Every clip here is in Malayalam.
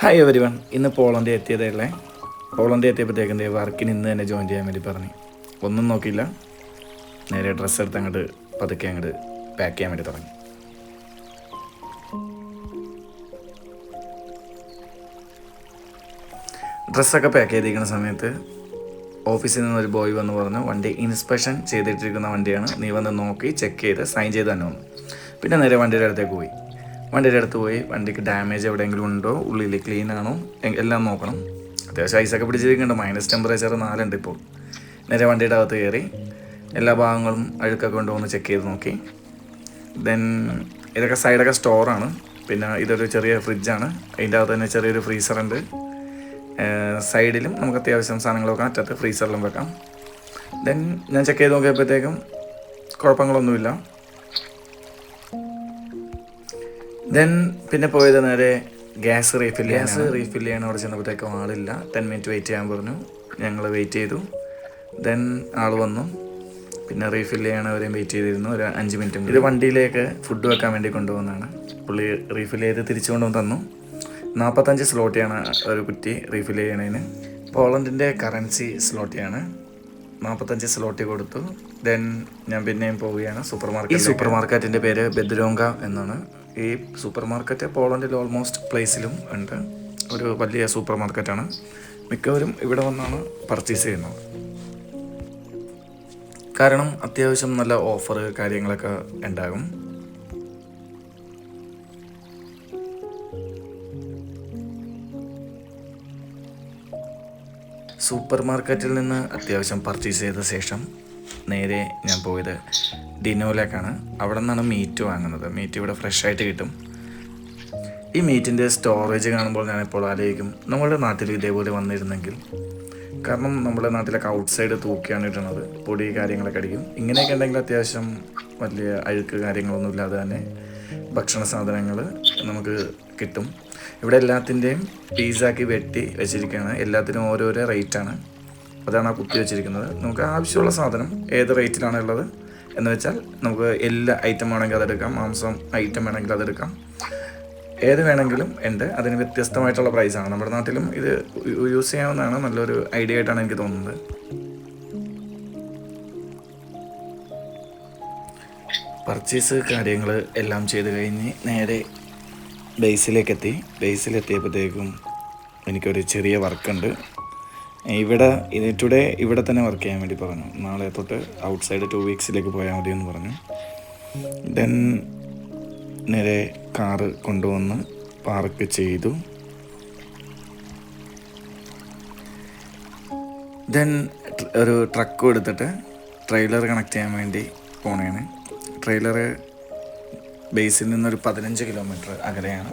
Hi every one. ഇന്ന് പോളണ്ട് എത്തിയതല്ലേ. പോളണ്ട് എത്തിയപ്പോഴത്തേക്കും വർക്കിന് ഇന്ന് തന്നെ ജോയിൻ ചെയ്യാൻ വേണ്ടി പറഞ്ഞു. ഒന്നും നോക്കിയില്ല, നേരെ ഡ്രസ്സ് എടുത്ത് അങ്ങോട്ട് പതുക്കെ അങ്ങോട്ട് പാക്ക് ചെയ്യാൻ വേണ്ടി തുടങ്ങി. ഡ്രസ്സൊക്കെ പാക്ക് ചെയ്തിരിക്കുന്ന സമയത്ത് ഓഫീസിൽ നിന്നൊരു ബോയ് വന്ന് പറഞ്ഞു, വണ്ടി ഇൻസ്പെക്ഷൻ ചെയ്തിട്ടിരിക്കുന്ന വണ്ടിയാണ്, നീ വന്ന് നോക്കി ചെക്ക് ചെയ്ത് സൈൻ ചെയ്ത് തന്നെ വന്നു. പിന്നെ നേരെ വണ്ടിയുടെ അടുത്തേക്ക് പോയി. വണ്ടിയുടെ അടുത്ത് പോയി വണ്ടിക്ക് ഡാമേജ് എവിടെയെങ്കിലും ഉണ്ടോ, ഉള്ളിൽ ക്ലീൻ ആണോ, എല്ലാം നോക്കണം. അത്യാവശ്യം ഐസൊക്കെ പിടിച്ചിരിക്കുന്നുണ്ട്, മൈനസ് ടെമ്പറേച്ചർ 4 ഉണ്ട് ഇപ്പോൾ. നേരെ വണ്ടിയുടെ അകത്ത് കയറി എല്ലാ ഭാഗങ്ങളും അഴുക്കൊക്കെ കൊണ്ടുവന്ന് ചെക്ക് ചെയ്ത് നോക്കി. ദെൻ ഇതൊക്കെ സൈഡൊക്കെ സ്റ്റോറാണ്. പിന്നെ ഇതൊരു ചെറിയ ഫ്രിഡ്ജാണ്, അതിൻ്റെ അകത്ത് തന്നെ ചെറിയൊരു ഫ്രീസറുണ്ട്. സൈഡിലും നമുക്ക് അത്യാവശ്യം സാധനങ്ങൾ വെക്കാം, അറ്റത്ത് ഫ്രീസറിലും വെക്കാം. ദെൻ ഞാൻ ചെക്ക് ചെയ്ത് നോക്കിയപ്പോഴത്തേക്കും കുഴപ്പങ്ങളൊന്നുമില്ല. ദെൻ പിന്നെ പോയത് നേരെ ഗ്യാസ് റീഫിൽ ചെയ്യാൻ അവിടെ ചെന്നപ്പോഴത്തേക്കും ആളില്ല. 10 മിനിറ്റ് വെയിറ്റ് ചെയ്യാൻ പറഞ്ഞു. ഞങ്ങൾ വെയിറ്റ് ചെയ്തു. ദെൻ ആൾ വന്നു. പിന്നെ റീഫിൽ ചെയ്യാനവരെയും വെയിറ്റ് ചെയ്തിരുന്നു ഒരു 5 മിനിറ്റും. ഇത് വണ്ടിയിലേക്ക് ഫുഡ് വെക്കാൻ വേണ്ടി കൊണ്ടുപോകുന്നതാണ്. പുള്ളി റീഫിൽ ചെയ്ത് തിരിച്ചു കൊണ്ടുവന്ന് തന്നു. 45 സ്ലോട്ടിയാണ് ഒരു കുറ്റി റീഫിൽ ചെയ്യണതിന്. പോളണ്ടിൻ്റെ കറൻസി സ്ലോട്ടിയാണ്. 45 സ്ലോട്ടി കൊടുത്തു. ദെൻ ഞാൻ പിന്നെയും പോവുകയാണ് ഈ സൂപ്പർ മാർക്കറ്റിൻ്റെ പേര് ബെദ്രോങ്ക എന്നാണ്. ഈ സൂപ്പർ മാർക്കറ്റ് പോളണ്ടിൽ ഓൾമോസ്റ്റ് പ്ലേസിലും ഉണ്ട്. ഒരു വലിയ സൂപ്പർ മാർക്കറ്റാണ്. മിക്കവരും ഇവിടെ വന്നാണ് പർച്ചേസ് ചെയ്യുന്നത്. കാരണം അത്യാവശ്യം നല്ല ഓഫർ കാര്യങ്ങളൊക്കെ ഉണ്ടാകും. സൂപ്പർ മാർക്കറ്റിൽ നിന്ന് അത്യാവശ്യം പർച്ചേസ് ചെയ്ത ശേഷം നേരെ ഞാൻ പോയത് ഡിനോയിലേക്കാണ്. അവിടെ നിന്നാണ് മീറ്റ് വാങ്ങുന്നത്. മീറ്റ് ഇവിടെ ഫ്രഷ് ആയിട്ട് കിട്ടും. ഈ മീറ്റിൻ്റെ സ്റ്റോറേജ് കാണുമ്പോൾ ഞാനിപ്പോൾ ആലോചിക്കും, നമ്മുടെ നാട്ടിൽ ഇതേപോലെ വന്നിരുന്നെങ്കിൽ. കാരണം നമ്മുടെ നാട്ടിലൊക്കെ ഔട്ട് സൈഡ് തൂക്കിയാണ് ഇടുന്നത്, പൊടി കാര്യങ്ങളൊക്കെ അടിക്കും. ഇങ്ങനെയൊക്കെ ഉണ്ടെങ്കിൽ അത്യാവശ്യം വലിയ അഴുക്ക് കാര്യങ്ങളൊന്നും ഇല്ലാതെ തന്നെ ഭക്ഷണ സാധനങ്ങൾ നമുക്ക് കിട്ടും. ഇവിടെ എല്ലാത്തിൻ്റെയും പീസാക്കി വെട്ടി വെച്ചിരിക്കുകയാണ്. എല്ലാത്തിനും ഓരോരോ റേറ്റാണ്. അതാണ് ആ കുത്തി വെച്ചിരിക്കുന്നത്. നമുക്ക് ആവശ്യമുള്ള സാധനം ഏത് റേറ്റിലാണ് ഉള്ളത് എന്ന് വെച്ചാൽ നമുക്ക് എല്ലാ ഐറ്റം വേണമെങ്കിൽ അതെടുക്കാം. മാംസം ഐറ്റം വേണമെങ്കിൽ അതെടുക്കാം. ഏത് വേണമെങ്കിലും ഉണ്ട്. അതിന് വ്യത്യസ്തമായിട്ടുള്ള പ്രൈസാണ്. നമ്മുടെ നാട്ടിലും ഇത് യൂസ് ചെയ്യാവുന്നതാണ്. നല്ലൊരു ഐഡിയ ആയിട്ടാണ് എനിക്ക് തോന്നുന്നത്. പർച്ചേസ് കാര്യങ്ങൾ എല്ലാം ചെയ്ത് കഴിഞ്ഞ് നേരെ ബേസിലെത്തി. ബേസിലെത്തിയപ്പോഴത്തേക്കും എനിക്കൊരു ചെറിയ വർക്കുണ്ട്. ടുഡേ ഇവിടെ തന്നെ വർക്ക് ചെയ്യാൻ വേണ്ടി പറഞ്ഞു. നാളെ തൊട്ട് ഔട്ട് സൈഡ് 2 വീക്സിലേക്ക് പോയാൽ മതി എന്ന് പറഞ്ഞു. ദെൻ നേരെ കാറ് കൊണ്ടുവന്ന് പാർക്ക് ചെയ്തു. ദെൻ ഒരു ട്രക്കും എടുത്തിട്ട് ട്രെയിലർ കണക്ട് ചെയ്യാൻ വേണ്ടി പോണേണ്. ട്രെയിലർ ബേസിൽ നിന്നൊരു 15 കിലോമീറ്റർ അകലെയാണ്.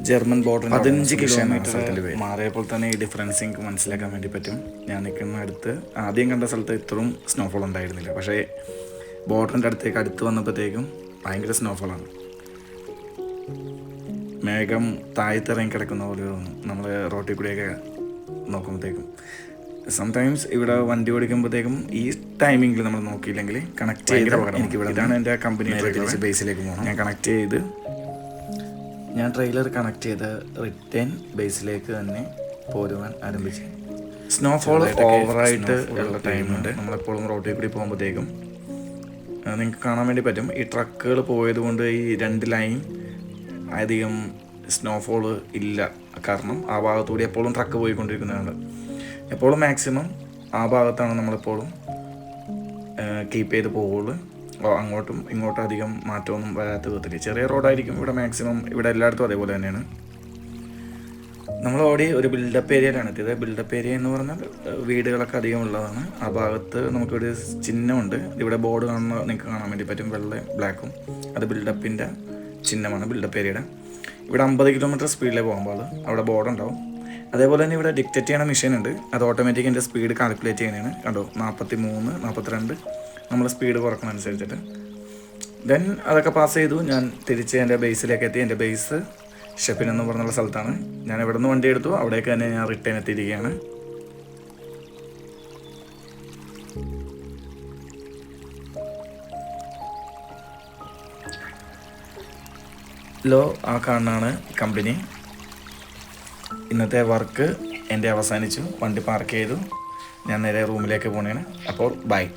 ജർമ്മൻ ബോർഡർ 15 കിലോമീറ്റർ മാറിയപ്പോൾ തന്നെ ഈ ഡിഫറൻസ് എനിക്ക് മനസ്സിലാക്കാൻ വേണ്ടി പറ്റും. ഞാൻ നിൽക്കുന്ന അടുത്ത് ആദ്യം കണ്ട സ്ഥലത്ത് ഇത്രയും സ്നോഫോൾ ഉണ്ടായിരുന്നില്ല. പക്ഷേ ബോർഡറിൻ്റെ അടുത്ത് വന്നപ്പോഴത്തേക്കും ഭയങ്കര സ്നോഫോളാണ്. മേഘം താഴ്ത്തിറങ്ങി കിടക്കുന്ന പോലെ തോന്നും നമ്മൾ റോട്ടിൽ കൂടിയൊക്കെ നോക്കുമ്പോഴത്തേക്കും. സംടൈംസ് ഇവിടെ വണ്ടി ഓടിക്കുമ്പോഴത്തേക്കും ഈ ടൈമിങ്ങിൽ നമ്മൾ നോക്കിയില്ലെങ്കിൽ കണക്ട് ചെയ്ത് എനിക്കിവിടെ ഇതാണ് എൻ്റെ കമ്പനി ബേസിലേക്ക് പോകണം. ഞാൻ കണക്ട് ചെയ്ത് ട്രെയിലർ കണക്ട് ചെയ്ത് റിട്ടേൺ ബേസിലേക്ക് തന്നെ പോരുവാൻ ആരംഭിച്ചു. സ്നോഫോൾ ഓവറായിട്ട് ഉള്ള ടൈമുണ്ട്. നമ്മളെപ്പോഴും റോഡിൽ കൂടി പോകുമ്പോഴത്തേക്കും നിങ്ങൾക്ക് കാണാൻ വേണ്ടി പറ്റും. ഈ ട്രക്കുകൾ പോയത് കൊണ്ട് ഈ 2 ലൈൻ അധികം സ്നോഫോൾ ഇല്ല. കാരണം ആ ഭാഗത്തുകൂടി എപ്പോഴും ട്രക്ക് പോയിക്കൊണ്ടിരിക്കുന്നതാണ്. എപ്പോഴും മാക്സിമം ആ ഭാഗത്താണ് നമ്മളെപ്പോഴും കീപ്പ് ചെയ്ത് പോവുള്ളൂ. അങ്ങോട്ടും ഇങ്ങോട്ടും അധികം മാറ്റമൊന്നും വരാത്ത വിധത്തിൽ ചെറിയ റോഡായിരിക്കും ഇവിടെ മാക്സിമം. ഇവിടെ എല്ലായിടത്തും അതേപോലെ തന്നെയാണ്. നമ്മൾ ഓടി ഒരു ബിൽഡപ്പ് ഏരിയയിലാണ് എത്തിയത്. ബിൽഡപ്പ് ഏരിയ എന്ന് പറഞ്ഞാൽ വീടുകളൊക്കെ അധികം ഉള്ളതാണ്. ആ ഭാഗത്ത് നമുക്കൊരു ചിഹ്നമുണ്ട്. ഇവിടെ ബോർഡ് നിങ്ങൾക്ക് കാണാൻ വേണ്ടി പറ്റും, വെള്ളയും ബ്ലാക്കും. അത് ബിൽഡപ്പിൻ്റെ ചിഹ്നമാണ്, ബിൽഡപ്പ് ഏരിയയുടെ. ഇവിടെ 50 കിലോമീറ്റർ സ്പീഡിലേ പോകുമ്പോൾ അവിടെ ബോർഡ് ഉണ്ടാവും. അതേപോലെ തന്നെ ഇവിടെ ഡിക്റ്റേറ്റ് ചെയ്യണ മെഷീൻ ഉണ്ട്. അത് ഓട്ടോമാറ്റിക് എൻ്റെ സ്പീഡ് കാൽക്കുലേറ്റ് ചെയ്യുന്നതാണ്. കണ്ടോ, 43, 42 നമ്മൾ സ്പീഡ് കുറക്കണമനുസരിച്ചിട്ട്. ദെൻ അതൊക്കെ പാസ് ചെയ്തു. ഞാൻ തിരിച്ച് എൻ്റെ ബേസിലേക്ക് എത്തി. എൻ്റെ ബേസ് ഷെപ്പിൻ എന്ന് പറഞ്ഞുള്ള സ്ഥലത്താണ്. ഞാൻ എവിടെ നിന്ന് വണ്ടി എടുത്തു അവിടേക്ക് തന്നെ ഞാൻ റിട്ടേൺ എത്തിയിരിക്കുകയാണ്. ലോ ആ കാണാണ് കമ്പനി. ഇന്നത്തെ വർക്ക് എൻ്റെ അവസാനിച്ചു. വണ്ടി പാർക്ക് ചെയ്തു. ഞാൻ നേരെ റൂമിലേക്ക് പോണേണ്. അപ്പോൾ ബൈ.